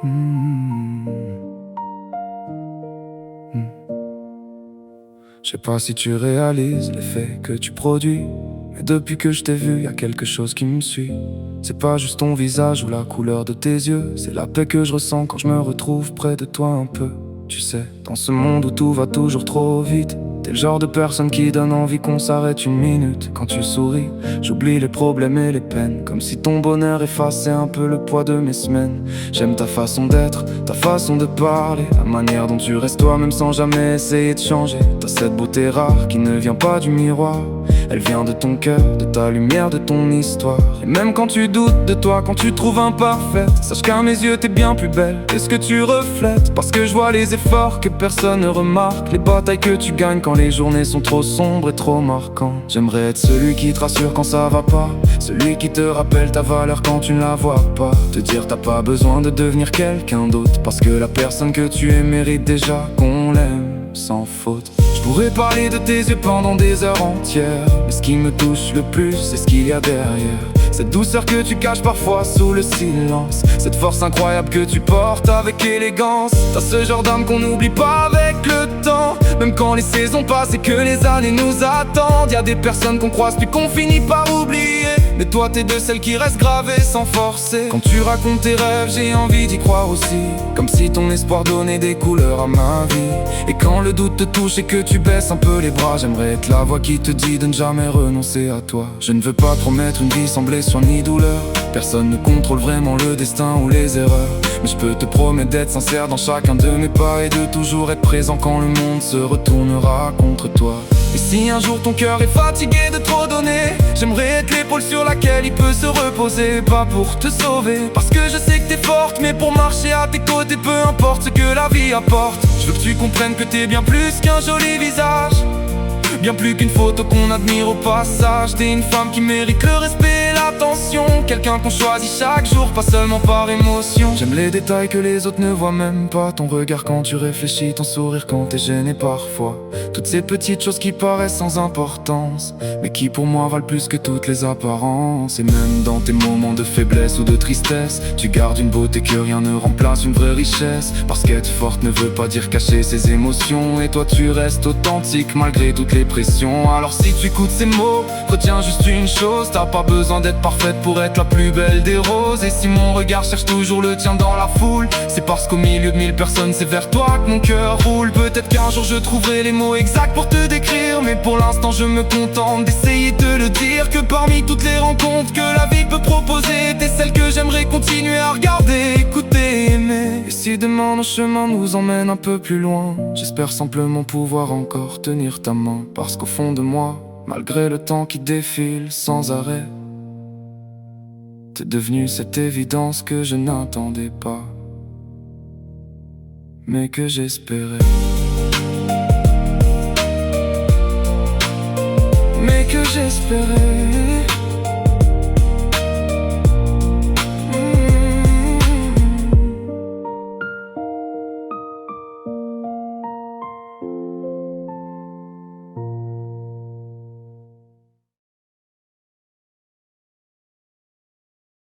Hmm. Hmm. Je sais pas si tu réalises l'effet que tu produis, mais depuis que je t'ai vu, y a quelque chose qui me suit. C'est pas juste ton visage ou la couleur de tes yeux, c'est la paix que je ressens quand je me retrouve près de toi un peu. Tu sais, dans ce monde où tout va toujours trop vite, t'es le genre de personne qui donne envie qu'on s'arrête une minute. Quand tu souris, j'oublie les problèmes et les peines, comme si ton bonheur effaçait un peu le poids de mes semaines. J'aime ta façon d'être, ta façon de parler, la manière dont tu restes toi-même sans jamais essayer de changer. T'as cette beauté rare qui ne vient pas du miroir, elle vient de ton cœur, de ta lumière, de ton histoire. Et même quand tu doutes de toi, quand tu trouves imparfaite, sache qu'à mes yeux t'es bien plus belle que ce que tu reflètes. Parce que je vois les efforts que personne ne remarque, les batailles que tu gagnes quand les journées sont trop sombres et trop marquantes. J'aimerais être celui qui te rassure quand ça va pas, celui qui te rappelle ta valeur quand tu ne la vois pas. Te dire t'as pas besoin de devenir quelqu'un d'autre, parce que la personne que tu es mérite déjà qu'on l'aime sans faute. Je pourrais parler de tes yeux pendant des heures entières, mais ce qui me touche le plus, c'est ce qu'il y a derrière. Cette douceur que tu caches parfois sous le silence, cette force incroyable que tu portes avec élégance. T'as ce genre d'âme qu'on n'oublie pas avec le temps, même quand les saisons passent et que les années nous attendent. Y'a des personnes qu'on croise puis qu'on finit par oublier, mais toi t'es de celles qui restent gravées sans forcer. Quand tu racontes tes rêves, j'ai envie d'y croire aussi, comme si ton espoir donnait des couleurs à ma vie. Et quand le doute te touche et que tu baisses un peu les bras, j'aimerais être la voix qui te dit de ne jamais renoncer à toi. Je ne veux pas promettre une vie sans blessure ni douleur, personne ne contrôle vraiment le destin ou les erreurs, mais je peux te promettre d'être sincère dans chacun de mes pas, et de toujours être présent quand le monde se retournera contre toi. Et si un jour ton cœur est fatigué de trop donner, j'aimerais être l'épaule sur laquelle il peut se reposer. Pas pour te sauver, parce que je sais que t'es forte, mais pour marcher à tes côtés, peu importe ce que la vie apporte. Je veux que tu comprennes que t'es bien plus qu'un joli visage, bien plus qu'une photo qu'on admire au passage. T'es une femme qui mérite le respect et l'attention, quelqu'un qu'on choisit chaque jour, pas seulement par émotion. J'aime les détails que les autres ne voient même pas, ton regard quand tu réfléchis, ton sourire quand t'es gêné parfois. Toutes ces petites choses qui paraissent sans importance, mais qui pour moi valent plus que toutes les apparences. Et même dans tes moments de faiblesse ou de tristesse, tu gardes une beauté que rien ne remplace, une vraie richesse. Parce qu'être forte ne veut pas dire cacher ses émotions, et toi tu restes authentique malgré toutes les pressions. Alors si tu écoutes ces mots, retiens juste une chose, t'as pas besoin d'être parfaite pour être la plus belle des roses. Et si mon regard cherche toujours le tien dans la foule, c'est parce qu'au milieu de 1000 personnes c'est vers toi que mon cœur roule. Peut-être qu'un jour je trouverai les mots exacts pour te décrire, mais pour l'instant je me contente d'essayer de le dire, que parmi toutes les rencontres que la vie peut proposer, t'es celle que j'aimerais continuer à regarder, écouter, aimer. Et si demain nos chemins nous emmènent un peu plus loin, j'espère simplement pouvoir encore tenir ta main, parce qu'au fond de moi, malgré le temps qui défile sans arrêt, t'es devenue cette évidence que je n'attendais pas, mais que j'espérais. Mais que j'espérais.